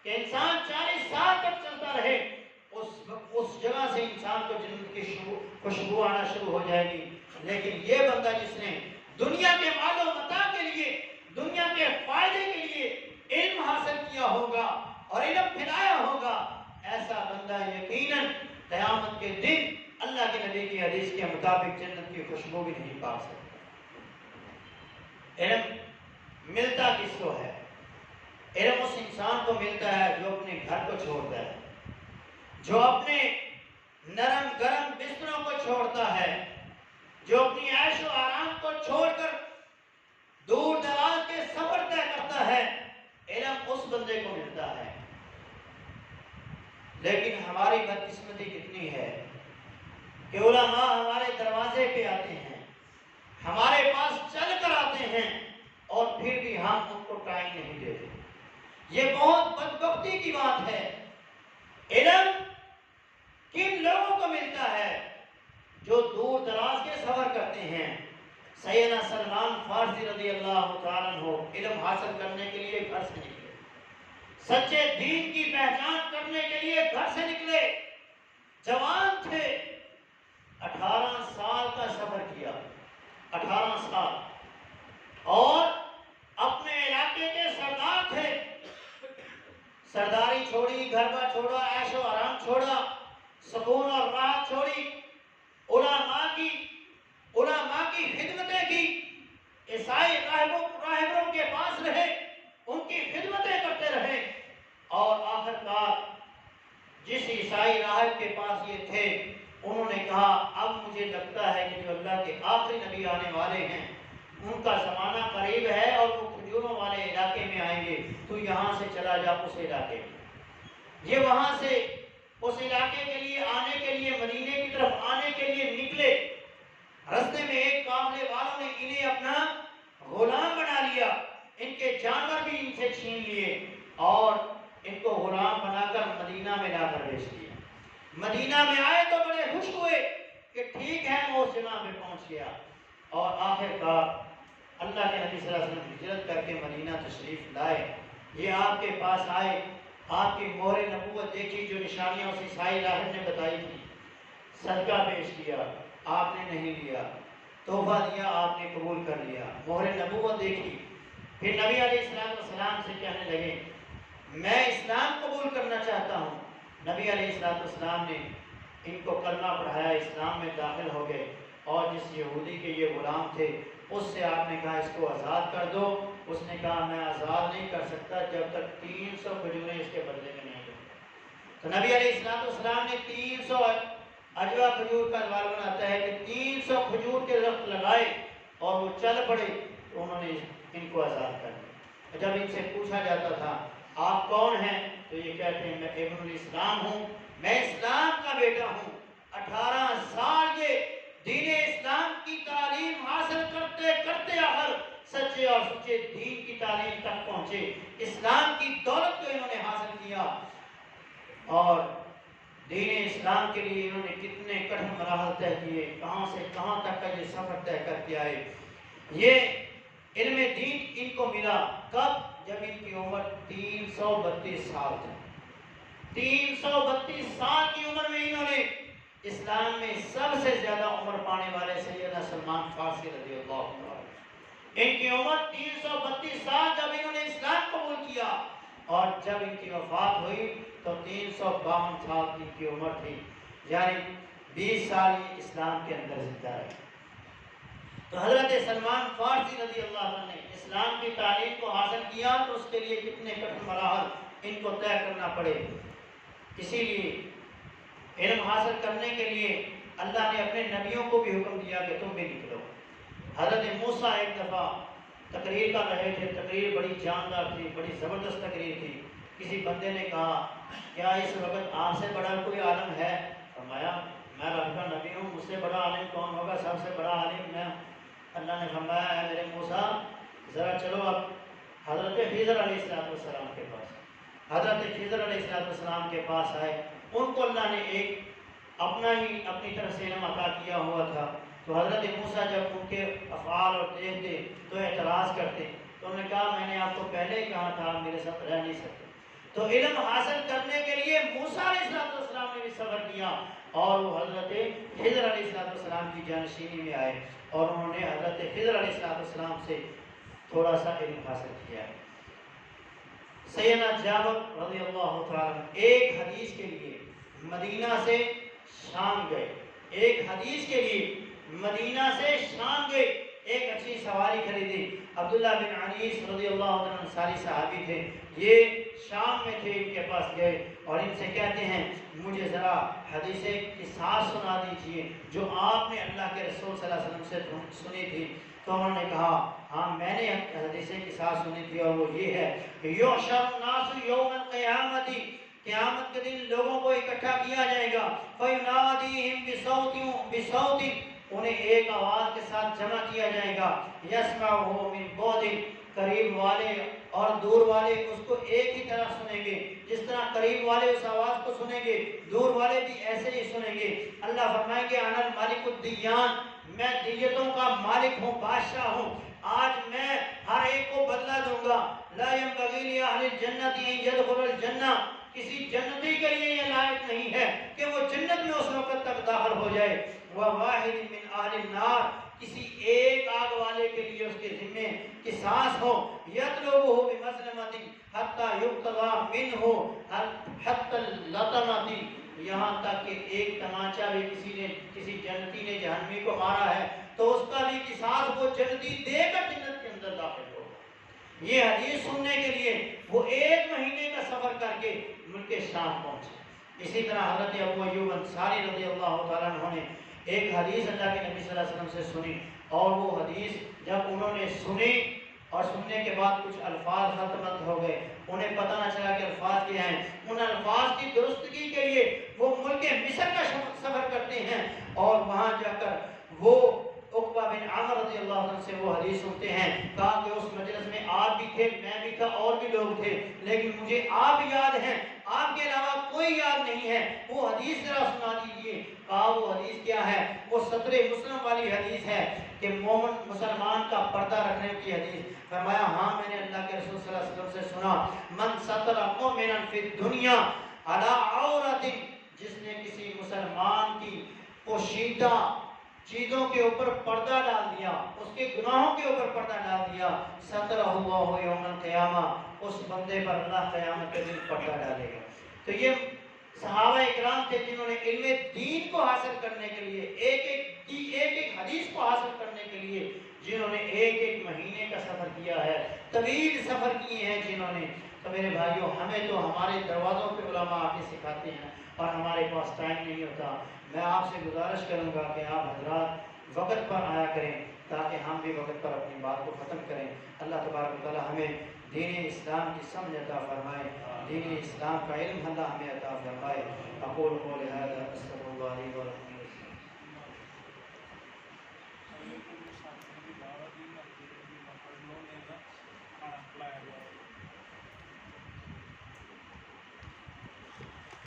کہ انسان 40 سال تک چلتا رہے، اس جگہ سے انسان کو جنت کی خوشبو آنا شروع ہو جائے گی۔ لیکن یہ بندہ جس نے دنیا کے مال و متاع کے لیے، دنیا کے فائدے کے لیے علم حاصل کیا ہوگا اور علم پھیلایا ہوگا، ایسا بندہ یقیناً قیامت کے دن اللہ کے نبی کی حدیث کے مطابق جنت کی خوشبو بھی نہیں پا سکتا۔ علم ملتا کس کو ہے؟ علم اس انسان کو ملتا ہے جو اپنے گھر کو چھوڑتا ہے، جو اپنے نرم گرم بستروں کو چھوڑتا ہے، جو اپنی عیش و آرام کو چھوڑ کر دور دراز کے سفر طے کرتا ہے، علم اس بندے کو ملتا ہے۔ لیکن ہماری بدقسمتی کتنی ہے کہ علماء ہمارے دروازے پہ آتے ہیں، ہمارے پاس چل کر آتے ہیں، اور پھر بھی ہم ان کو ٹائم نہیں دیتے۔ یہ بہت بدبختی کی بات ہے۔ علم کن لوگوں کو ملتا ہے؟ جو دور دراز کے سفر کرتے ہیں۔ سیدنا سلمان فارسی رضی اللہ تعالیٰ عنہ علم حاصل کرنے کے لیے گھر سے نکلے، سچے دین کی پہچان کرنے کے لیے گھر سے نکلے، جوان تھے، 18 سال کا سفر کیا، 18 سال، اور اپنے علاقے کے سردار تھے۔ سرداری چھوڑی، گھر بار چھوڑا، عیش و آرام چھوڑا، سکون اور راحت چھوڑی، علماء کی خدمتیں کی، عیسائی راہبوں کے پاس رہے، ان کی خدمتیں کرتے رہے، اور آخرکار جس عیسائی راہب کے پاس یہ تھے، انہوں نے کہا اب مجھے لگتا ہے کہ جو اللہ کے آخری نبی آنے والے ہیں ان کا زمانہ قریب ہے اور وہ کھجوروں والے علاقے میں آئیں گے، تو یہاں سے چلا جا اس علاقے میں۔ یہ وہاں سے اس علاقے کے لیے آنے کے لیے، مدینے کی طرف آنے کے لیے نکلے۔ رستے میں ایک قافلے والوں نے انہیں اپنا غلام بنا لیا، ان کے جانور بھی ان سے چھین لیے اور ان کو غلام بنا کر مدینہ میں لا کر بیچ دیا۔ مدینہ میں آئے تو بڑے خوش ہوئے کہ ٹھیک ہے میں اس جگہ پہ پہنچ گیا، اور آخرکار اللہ کے نبی صلی اللہ علیہ وسلم ہجرت کر کے مدینہ تشریف لائے۔ یہ آپ کے پاس آئے، آپ کی مہر نبوت دیکھی، جو نشانیاں اس عیسائی راہب نے بتائی تھی، صدقہ پیش کیا، آپ نے نہیں لیا، تحفہ دیا، آپ نے قبول کر لیا، مہر نبوت دیکھی۔ پھر نبی علیہ السلام سے کہنے لگے میں اسلام قبول کرنا چاہتا ہوں۔ نبی علیہ السلام نے ان کو کلمہ پڑھایا، اسلام میں داخل ہو گئے، اور جس یہودی کے یہ غلام تھے اس سے آپ نے کہا اس کو آزاد کر دو۔ اس نے کہا میں آزاد نہیں کر سکتا جب تک 300 کھجوریں اس کے بدلے میں نہیں دوں۔ تو نبی علیہ السلام نے 300 اجوا کھجور کا سوال بناتا ہے کہ 300 کھجور کے درخت لگائے اور وہ چل پڑے، تو انہوں نے ان کو آزاد کر دیا۔ جب ان سے پوچھا جاتا تھا آپ کون ہیں، تو یہ کہتے ہیں میں ابن الاسلام ہوں، میں اسلام کا بیٹا ہوں۔ 18 سال یہ دین اسلام کی تعلیم حاصل کرتے کرتے آخر سچے اور سچے دین کی تعلیم تک پہنچے، اسلام کی دولت کو انہوں نے حاصل کیا، اور دین اسلام کے لیے انہوں نے کتنے کٹھن مراحل طے کیے، کہاں سے کہاں تک کا یہ سفر طے کر کے آئے۔ یہ علم دین ان کو ملا کب؟ جب ان کی عمر 332 سال تھی۔ 332 سال کی عمر میں انہوں نے اسلام میں سب سے زیادہ عمر پانے والے سیدنا سلمان فارسی رضی اللہ عنہ، ان کی عمر 332 سال جب انہوں نے اسلام قبول کیا، اور جب ان کی وفات ہوئی تو 352 سال ان کی عمر تھی، یعنی 20 سال یہ اسلام کے اندر زندہ رہے۔ تو حضرت سلمان فارسی رضی اللہ عنہ نے اسلام کی تعلیم کو حاصل کیا تو اس کے لیے کتنے کٹھن مراحل ان کو طے کرنا پڑے۔ اسی لیے علم حاصل کرنے کے لیے اللہ نے اپنے نبیوں کو بھی حکم دیا کہ تم بھی نکلو۔ حضرت موسیٰ ایک دفعہ تقریر کر رہے تھے، تقریر بڑی جاندار تھی، بڑی زبردست تقریر تھی۔ کسی بندے نے کہا کیا اس وقت آپ سے بڑا کوئی عالم ہے؟ فرمایا میں رب کا نبی ہوں، مجھ سے بڑا عالم کون ہوگا؟ سب سے بڑا عالم میں۔ اللہ نے فرمایا اے میرے موسیٰ ذرا چلو اب حضرت خضر علیہ السلام کے پاس۔ حضرت خضر علیہ السلام کے پاس آئے، ان کو اللہ نے ایک اپنی طرف سے علم عطا کیا ہوا تھا، تو حضرت موسیٰ جب ان کے افعال اور دیکھتے تو اعتراض کرتے، تو تو انہوں نے کہا میں نے آپ کو پہلے ہی کہا تھا آپ میرے ساتھ رہ نہیں سکتے۔ تو علم حاصل کرنے کے لیے موسیٰ علیہ السلام نے بھی صبر کیا اور وہ حضرت خضر علیہ السلام کی جانشینی میں آئے اور انہوں نے حضرت خضر علیہ السلام سے تھوڑا سا علم حاصل کیا۔ سیدنا جابر رضی اللہ تعالیٰ ایک حدیث کے لیے مدینہ سے شام گئے، ایک حدیث کے لیے مدینہ سے شام گئے، ایک اچھی سواری خریدی۔ عبداللہ بن عنیس رضی اللہ عنہ انصاری صحابی تھے، یہ شام میں تھے، ان کے پاس گئے اور ان سے کہتے ہیں مجھے ذرا حدیث قصاص سنا دیجئے جو آپ نے اللہ کے رسول صلی اللہ علیہ وسلم سے سنی تھی۔ تو انہوں نے کہا ہاں میں نے حدیث قصاص سنی تھی اور وہ یہ ہے کہ یحشر الناس یوم القیامت، قیامت کے دن لوگوں کو اکٹھا کیا جائے گا، فینادیہم بصوت، انہیں ایک آواز کے ساتھ جمع کیا جائے گا، یسمعہ من بعد، قریب والے اور دور والے اس کو ایک ہی طرح سنیں گے، جس طرح قریب والے اس آواز کو سنیں گے دور والے بھی ایسے ہی سنیں گے۔ اللہ فرمائیں گے انا المالک الدیان، میں دیتوں کا مالک ہوں، بادشاہ ہوں، آج میں ہر ایک کو بدلہ دوں گا۔ لا ينبغي لأهل الجنة أن يدخلوا الجنة، کسی جنتی کے لیے یہ لائق نہیں ہے کہ وہ جنت میں اس وقت تک داخل ہو جائے۔ وواحد من اہل النار، کسی ایک آگ والے کے لیے اس کے ذمے قصاص ہو، یطلبہ بمظلمۃ حتی یقتضی منہ حتی اللطمۃ، یہاں تک کہ ایک تمانچہ بھی کسی جنتی نے جہنمی کو مارا ہے تو اس کا بھی قصاص وہ جنتی دے کر جنت کے اندر داخل ہو۔ یہ حدیث سننے کے لیے وہ ایک مہینے کا سفر کر کے ملک شام پہنچے۔ اسی طرح حضرت ابو ایوب انصاری رضی اللہ تعالیٰ عنہ نے ایک حدیث اللہ کے نبی صلی اللہ علیہ وسلم سے سنی اور وہ حدیث جب انہوں نے سنی اور سننے کے بعد کچھ الفاظ ختم ہو گئے، انہیں پتہ نہ چلا کہ الفاظ کیا ہیں، ان الفاظ کی درستگی کے لیے وہ ملک مصر کا سفر کرتے ہیں اور وہاں جا کر وہ عقبہ بن عامر رضی اللہ عنہ سے وہ حدیث سنتے ہیں۔ کہا کہ اس مجلس میں آپ بھی تھے، میں بھی تھا اور بھی لوگ تھے، لیکن مجھے آپ یاد ہیں، آپ کے علاوہ کوئی یاد نہیں ہے، وہ حدیث ذرا سنا دیجئے۔ کہا وہ حدیث کیا ہے؟ وہ صدر مسلم والی حدیث ہے کہ مومن مسلمان کا پردہ رکھنے کی حدیث۔ فرمایا ہاں میں نے اللہ کے رسول صلی اللہ علیہ وسلم سے سنا، من ستر مؤمنا فی الدنیا علی عورت، جس نے کسی مسلمان کی پوشیدہ چیزوں کے اوپر پردہ ڈال دیا، اس کے گناہوں کے اوپر پردہ ڈال دیا، سترہ اللہ یوم القیامہ، اس بندے پر اللہ قیامت کے دن پردہ ڈالے گا۔ تو یہ صحابہ اکرام تھے جنہوں نے علم دین کو حاصل کرنے کے لیے ایک ایک حدیث کو حاصل کرنے کے لیے جنہوں نے ایک ایک مہینے کا سفر کیا ہے، طویل سفر کیے ہیں جنہوں نے۔ تو میرے بھائیوں ہمیں تو ہمارے دروازوں پہ علماء آ کے سکھاتے ہیں اور ہمارے پاس ٹائم نہیں ہوتا۔ میں آپ سے گزارش کروں گا کہ آپ حضرات وقت پر آیا کریں تاکہ ہم بھی وقت پر اپنی بات کو ختم کریں۔ اللہ تبارک و تعالی ہمیں دین اسلام کی سمجھ عطا فرمائے، دین اسلام کا علم اللہ ہمیں عطا فرمائے۔ اقول قولی ھذا استغفر اللہ لی و لکم۔